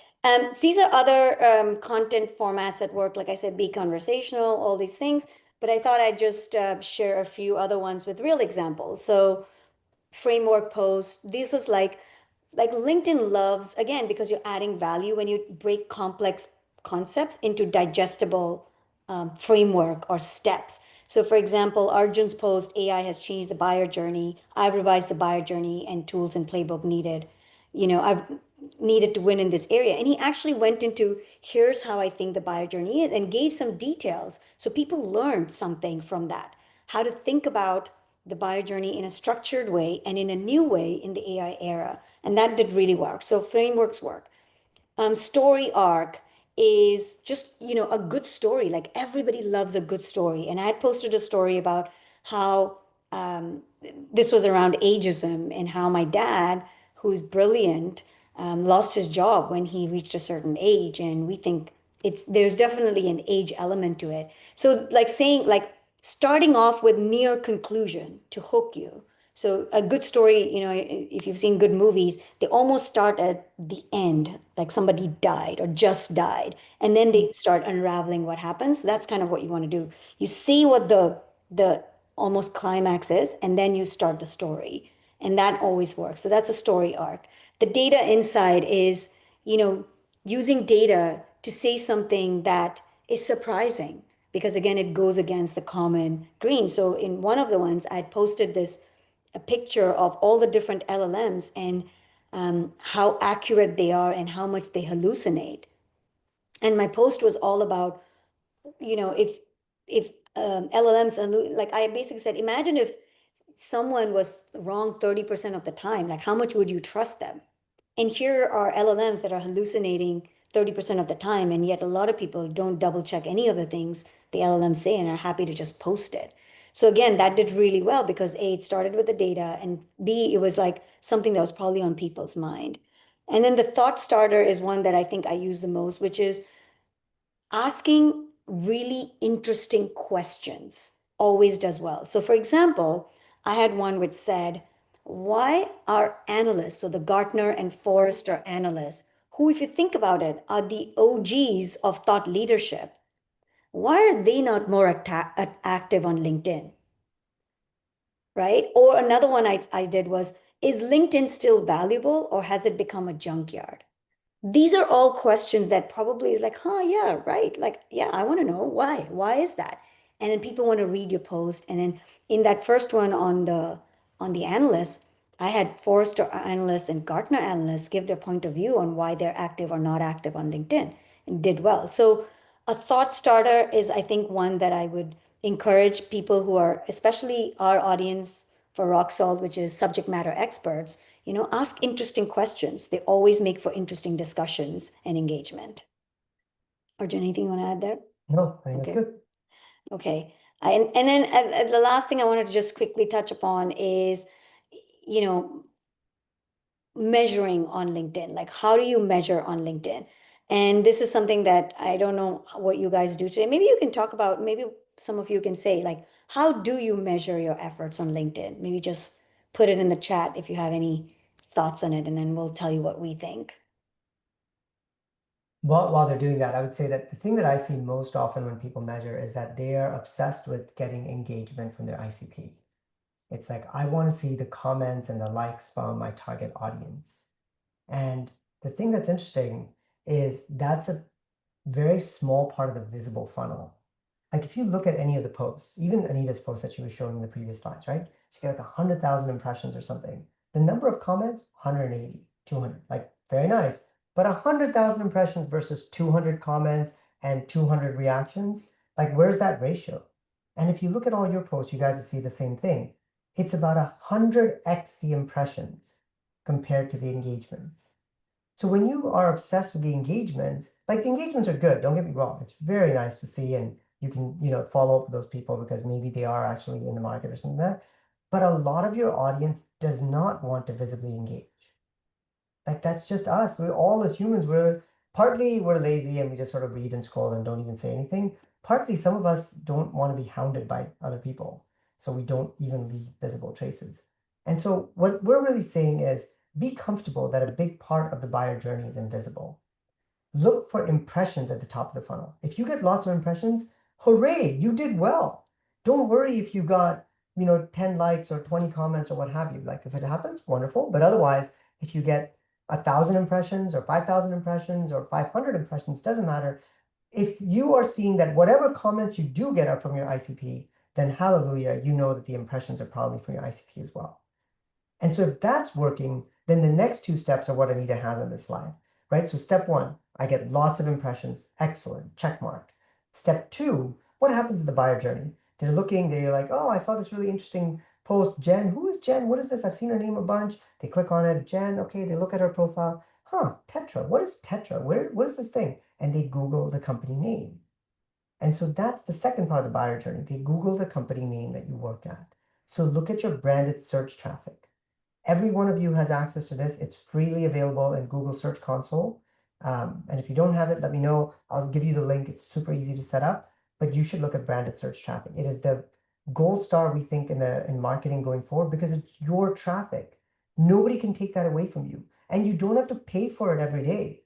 These are other content formats that work. Like I said, be conversational, all these things. But I thought I'd just share a few other ones with real examples. So framework posts. This is like LinkedIn loves, again, because you're adding value when you break complex concepts into digestible framework or steps. So, for example, Arjun's post, AI has changed the buyer journey. I've revised the buyer journey and tools and playbook needed. I've needed to win in this area. And he actually went into here's how I think the buyer journey is and gave some details. So people learned something from that, how to think about the buyer journey in a structured way and in a new way in the AI era. And that did really work. So frameworks work. Story arc is just, a good story. Like everybody loves a good story. And I had posted a story about how this was around ageism and how my dad, who's brilliant, lost his job when he reached a certain age. And we think there's definitely an age element to it. So like starting off with near conclusion to hook you. So a good story, if you've seen good movies, they almost start at the end, like somebody died or just died, and then they start unraveling what happens. So that's kind of what you want to do. You see what the almost climax is, and then you start the story, and that always works. So that's a story arc. The data inside is, using data to say something that is surprising because again, it goes against the common green. So in one of the ones, I had posted this a picture of all the different LLMs and how accurate they are and how much they hallucinate. And my post was all about you know, if LLMs, like I basically said, imagine if someone was wrong 30% of the time, like how much would you trust them? And here are LLMs that are hallucinating 30% of the time, and yet a lot of people don't double check any of the things the LLMs say and are happy to just post it. So again, that did really well because A, it started with the data, and B, it was like something that was probably on people's mind. And then the thought starter is one that I think I use the most, which is asking really interesting questions always does well. So, for example, I had one which said, why are analysts, so the Gartner and Forrester analysts, who, if you think about it, are the OGs of thought leadership, why are they not more active on LinkedIn? Right? Or another one I did was, is LinkedIn still valuable or has it become a junkyard? These are all questions that probably is like, huh, yeah, right. Like, yeah, I want to know why. Why is that? And then people want to read your post. And then in that first one on the analysts, I had Forrester analysts and Gartner analysts give their point of view on why they're active or not active on LinkedIn and did well. So a thought starter is, I think, one that I would encourage people who are, especially our audience for Rock Salt, which is subject matter experts, you know, ask interesting questions. They always make for interesting discussions and engagement. Arjun, anything you want to add there? No, I think Okay. that's good. Okay. And then the last thing I wanted to just quickly touch upon is, you know, measuring on LinkedIn. Like, how do you measure on LinkedIn? And this is something that I don't know what you guys do today. Maybe you can talk about, maybe some of you can say, like, how do you measure your efforts on LinkedIn? Maybe just put it in the chat if you have any thoughts on it, and then we'll tell you what we think. While they're doing that, I would say that the thing that I see most often when people measure is that they are obsessed with getting engagement from their ICP. It's like, I want to see the comments and the likes from my target audience. And the thing that's interesting is that's a very small part of the visible funnel. Like if you look at any of the posts, even Anita's post that she was showing in the previous slides, right? She got like 100,000 impressions or something. The number of comments, 180, 200, like very nice. But 100,000 impressions versus 200 comments and 200 reactions, like where's that ratio? And if you look at all your posts, you guys will see the same thing. It's about 100x the impressions compared to the engagements. So when you are obsessed with the engagements, like the engagements are good, don't get me wrong. It's very nice to see, and you can, follow up with those people because maybe they are actually in the market or something like that. But a lot of your audience does not want to visibly engage. Like that's just us. We're all as humans, we're lazy and we just sort of read and scroll and don't even say anything. Partly some of us don't want to be hounded by other people. So we don't even leave visible traces. And so what we're really saying is be comfortable that a big part of the buyer journey is invisible. Look for impressions at the top of the funnel. If you get lots of impressions, hooray, you did well. Don't worry if you got, 10 likes or 20 comments or what have you. Like if it happens, wonderful. But otherwise, if you get 1,000 impressions or 5,000 impressions or 500 impressions, doesn't matter. If you are seeing that whatever comments you do get are from your ICP, then hallelujah, you know that the impressions are probably from your ICP as well. And so if that's working, then the next two steps are what Anita has on this slide, right? So step one, I get lots of impressions. Excellent, check mark. Step two, what happens in the buyer journey? They're looking, they're like, oh, I saw this really interesting post. Jen, who is Jen? What is this? I've seen her name a bunch. They click on it. Jen, okay, they look at her profile. Huh, Tetra, what is Tetra? What is this thing? And they Google the company name. And so that's the second part of the buyer journey. They Google the company name that you work at. So look at your branded search traffic. Every one of you has access to this. It's freely available in Google Search Console. And if you don't have it, let me know. I'll give you the link. It's super easy to set up, but you should look at branded search traffic. It is the gold star, we think, in marketing going forward because it's your traffic. Nobody can take that away from you. And you don't have to pay for it every day.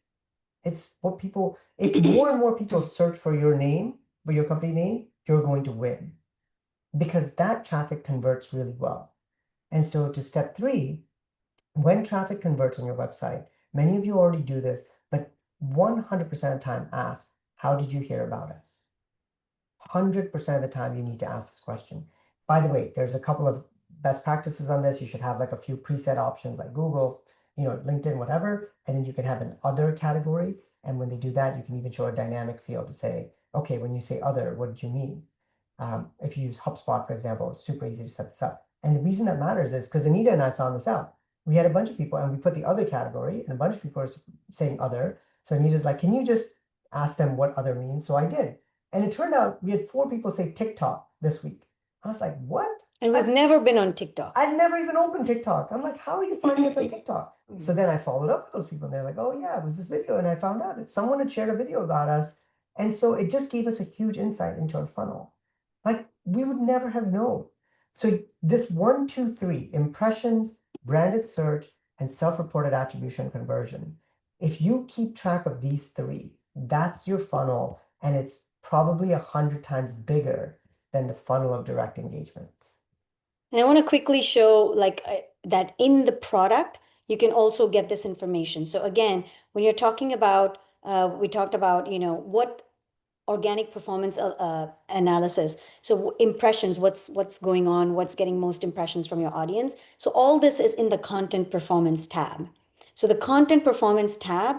It's what people, if more and more people search for your name, for your company name, you're going to win because that traffic converts really well. And so to step three, when traffic converts on your website, many of you already do this, but 100% of the time ask, how did you hear about us? 100% of the time you need to ask this question. By the way, there's a couple of best practices on this. You should have like a few preset options like Google, LinkedIn, whatever, and then you can have an other category. And when they do that, you can even show a dynamic field to say, okay, when you say other, what did you mean? If you use HubSpot, for example, it's super easy to set this up. And the reason that matters is because Anita and I found this out. We had a bunch of people and we put the other category and a bunch of people are saying other. So Anita's like, can you just ask them what other means? So I did. And it turned out we had 4 people say TikTok this week. I was like, what? And we've never been on TikTok. I'd never even opened TikTok. I'm like, how are you finding us on TikTok? So then I followed up with those people and they're like, oh yeah, it was this video. And I found out that someone had shared a video about us. And so it just gave us a huge insight into our funnel. Like we would never have known. So this 1, 2, 3, impressions, branded search, and self-reported attribution conversion. If you keep track of these 3, that's your funnel. And it's probably 100 times bigger than the funnel of direct engagement. And I want to quickly show that in the product, you can also get this information. So again, when you're talking about, we talked about, what organic performance analysis. So impressions, what's going on, what's getting most impressions from your audience. So all this is in the content performance tab. So the content performance tab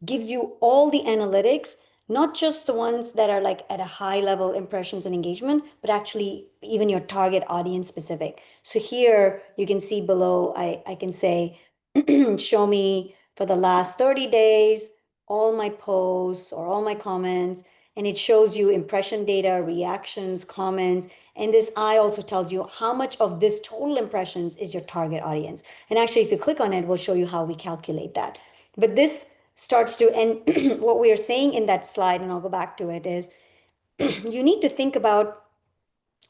gives you all the analytics, not just the ones that are like at a high level impressions and engagement, but actually even your target audience specific. So here you can see below, I can say, show me for the last 30 days, all my posts or all my comments, and it shows you impression data, reactions, comments, and this eye also tells you how much of this total impressions is your target audience. And actually, if you click on it, we'll show you how we calculate that. But this starts to, and what we are saying in that slide, and I'll go back to it, is you need to think about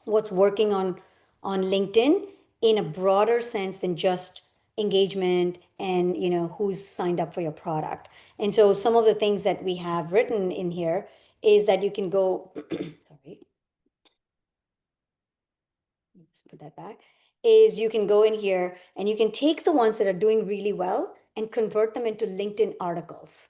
what's working on LinkedIn in a broader sense than just engagement and who's signed up for your product. And so some of the things that we have written in here is that you can go sorry, let's put that back, is you can go in here and you can take the ones that are doing really well and convert them into LinkedIn articles.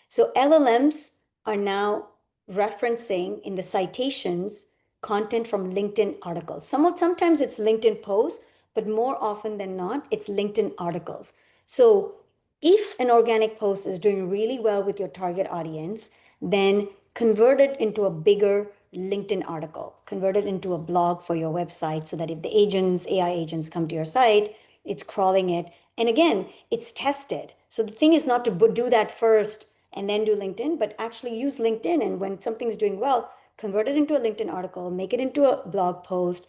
So LLMs are now referencing in the citations content from LinkedIn articles. Sometimes it's LinkedIn posts, but more often than not, it's LinkedIn articles. So if an organic post is doing really well with your target audience, then convert it into a bigger LinkedIn article, convert it into a blog for your website so that if the agents, AI agents come to your site, it's crawling it. And again, it's tested. So the thing is not to do that first and then do LinkedIn, but actually use LinkedIn. And when something's doing well, convert it into a LinkedIn article, make it into a blog post,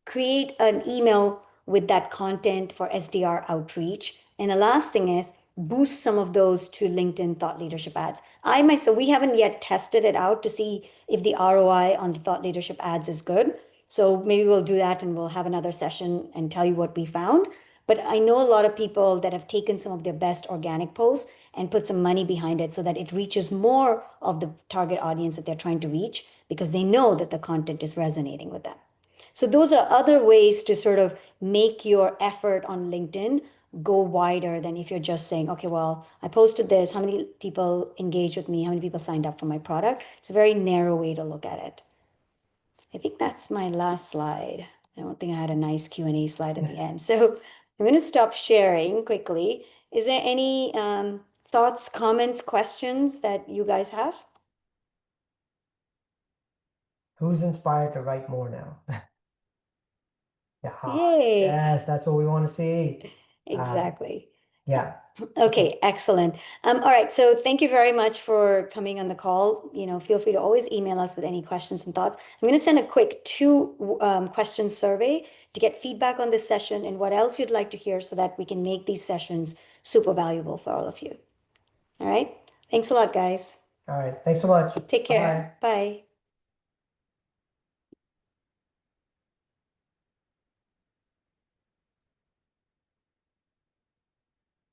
create an email with that content for SDR outreach. And the last thing is boost some of those to LinkedIn thought leadership ads. I myself, we haven't yet tested it out to see if the ROI on the thought leadership ads is good. So maybe we'll do that and we'll have another session and tell you what we found. But I know a lot of people that have taken some of their best organic posts and put some money behind it so that it reaches more of the target audience that they're trying to reach because they know that the content is resonating with them. So those are other ways to sort of make your effort on LinkedIn go wider than if you're just saying, okay, well, I posted this, how many people engaged with me, how many people signed up for my product? It's a very narrow way to look at it. I think that's my last slide. I don't think I had a nice Q&A slide at the end. So I'm going to stop sharing quickly. Is there any thoughts, comments, questions that you guys have? Who's inspired to write more now? Yes, Yay. yes, that's what we want to see. Exactly. Yeah. Okay, excellent. All right, so thank you very much for coming on the call. Feel free to always email us with any questions and thoughts. I'm going to send a quick 2 question survey to get feedback on this session and what else you'd like to hear so that we can make these sessions super valuable for all of you. All right, thanks a lot, guys. All right. Thanks so much. Take care. Bye.